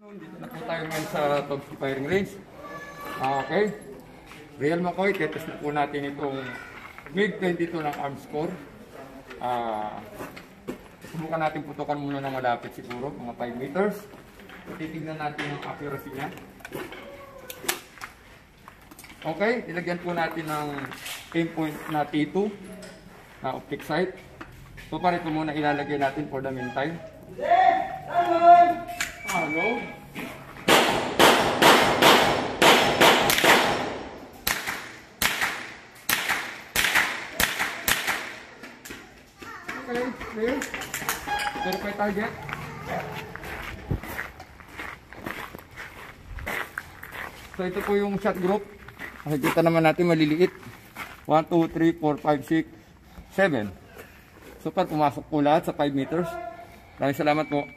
Dito na po tayo ngayon sa Tomsky firing range. Okay. Real McCoy, tetest na po natin itong MiG-22 ng Arms Corps. Subukan natin putukan muna ng malapit siguro, mga 5 meters. Titignan natin yung accuracy niya. Okay, ilagyan po natin ng aim point na T2 na optic sight. So parito muna ilalagay natin for the meantime. Hello. Okay, clear. Verify target. So ito po yung shot group. Makikita naman natin maliliit. 1, 2, 3, 4, 5, 6, 7. So pumasok po lahat sa 5 meters. Maraming salamat po.